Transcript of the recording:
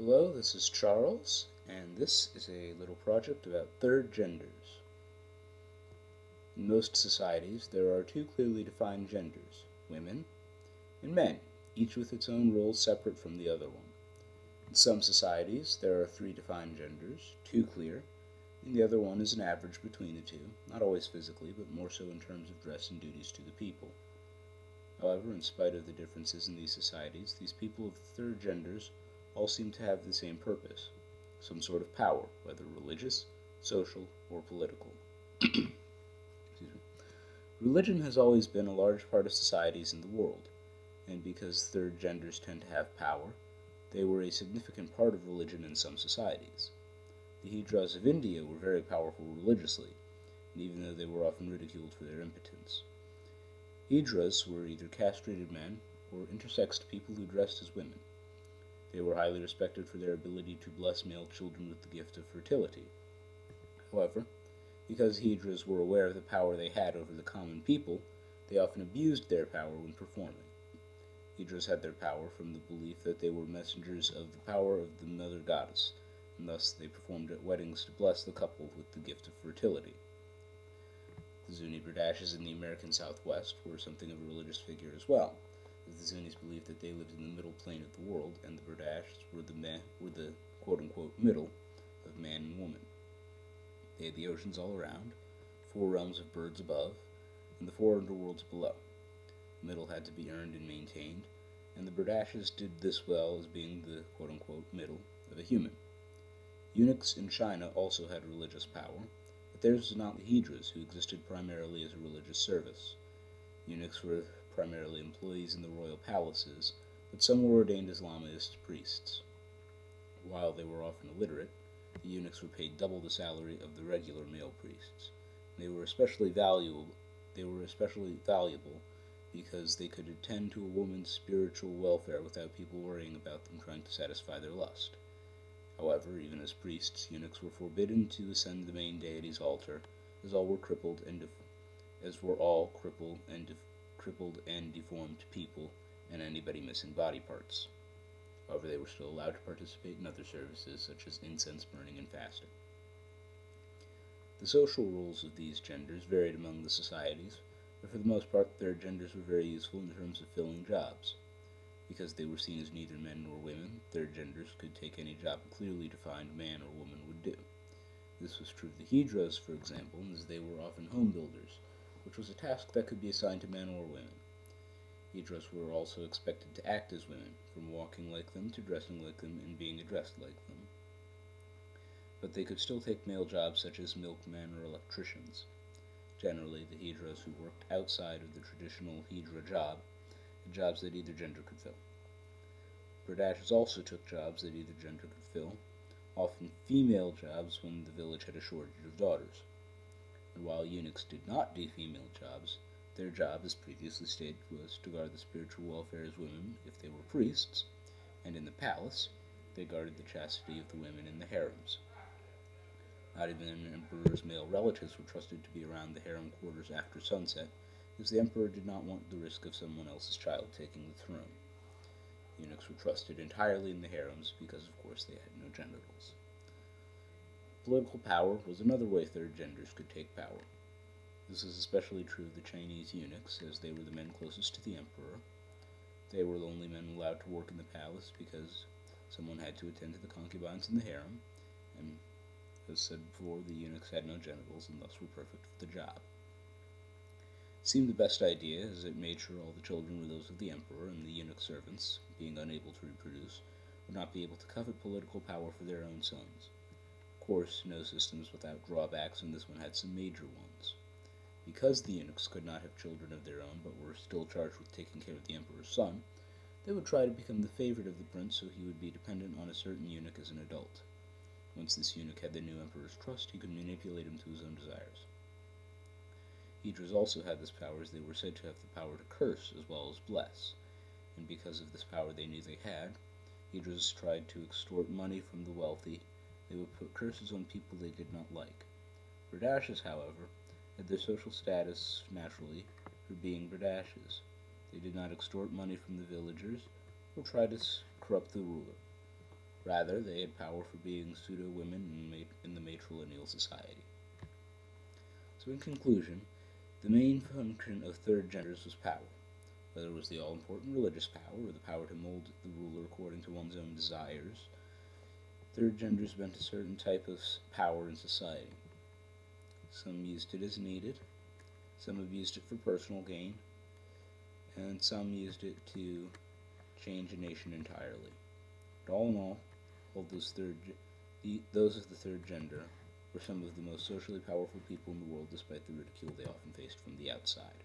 Hello, this is Charles, and this is a little project about third genders. In most societies, there are two clearly defined genders, women and men, each with its own roles separate from the other one. In some societies, there are three defined genders, two clear, and the other one is an average between the two, not always physically, but more so in terms of dress and duties to the people. However, in spite of the differences in these societies, these people of the third genders all seem to have the same purpose, some sort of power, whether religious, social, or political. Religion has always been a large part of societies in the world, and because third genders tend to have power, they were a significant part of religion in some societies. The Hijras of India were very powerful religiously, and even though they were often ridiculed for their impotence. Hijras were either castrated men or intersexed people who dressed as women. They were highly respected for their ability to bless male children with the gift of fertility. However, because Hijras were aware of the power they had over the common people, they often abused their power when performing. Hijras had their power from the belief that they were messengers of the power of the mother goddess, and thus they performed at weddings to bless the couple with the gift of fertility. The Zuni Berdashis in the American Southwest were something of a religious figure as well, as the Zunis believed that they lived in the middle plane of the world, and the Berdashis were the quote-unquote middle of man and woman. They had the oceans all around, four realms of birds above, and the four underworlds below. The middle had to be earned and maintained, and the Berdashis did this well as being the quote-unquote middle of a human. Eunuchs in China also had religious power, but theirs was not the Hijras, who existed primarily as a religious service. Eunuchs were primarily employees in the royal palaces, but some were ordained Islamist priests. While they were often illiterate, the eunuchs were paid double the salary of the regular male priests. They were especially valuable because they could attend to a woman's spiritual welfare without people worrying about them trying to satisfy their lust. However, even as priests, eunuchs were forbidden to ascend the main deity's altar, as all were crippled and deformed people, and anybody missing body parts. However, they were still allowed to participate in other services such as incense burning and fasting. The social roles of these genders varied among the societies, but for the most part, third genders were very useful in terms of filling jobs. Because they were seen as neither men nor women, third genders could take any job a clearly defined man or woman would do. This was true of the Hijras, for example, as they were often home builders, which was a task that could be assigned to men or women. Hijras were also expected to act as women, from walking like them to dressing like them and being addressed like them. But they could still take male jobs such as milkmen or electricians. Generally, the Hijras who worked outside of the traditional Hijra job had jobs that either gender could fill. Berdashis also took jobs that either gender could fill, often female jobs when the village had a shortage of daughters. And while eunuchs did not do female jobs, their job, as previously stated, was to guard the spiritual welfare as women if they were priests, and in the palace, they guarded the chastity of the women in the harems. Not even an emperor's male relatives were trusted to be around the harem quarters after sunset, as the emperor did not want the risk of someone else's child taking the throne. Eunuchs were trusted entirely in the harems because, of course, they had no genitals. Political power was another way third genders could take power. This is especially true of the Chinese eunuchs, as they were the men closest to the emperor. They were the only men allowed to work in the palace because someone had to attend to the concubines in the harem, and as said before, the eunuchs had no genitals and thus were perfect for the job. It seemed the best idea, as it made sure all the children were those of the emperor, and the eunuch servants, being unable to reproduce, would not be able to covet political power for their own sons. Of course, no system is without drawbacks, and this one had some major ones. Because the eunuchs could not have children of their own, but were still charged with taking care of the emperor's son, they would try to become the favorite of the prince so he would be dependent on a certain eunuch as an adult. Once this eunuch had the new emperor's trust, he could manipulate him to his own desires. Hijras also had this power, as they were said to have the power to curse as well as bless, and because of this power they knew they had, Hijras tried to extort money from the wealthy. They would put curses on people they did not like. Berdashis, however, had their social status naturally for being Berdashis. They did not extort money from the villagers or try to corrupt the ruler. Rather, they had power for being pseudo-women in the matrilineal society. So in conclusion, the main function of third genders was power. Whether it was the all-important religious power or the power to mold the ruler according to one's own desires, third genders meant a certain type of power in society. Some used it as needed, some abused it for personal gain, and some used it to change a nation entirely. But all in all those of the third gender were some of the most socially powerful people in the world, despite the ridicule they often faced from the outside.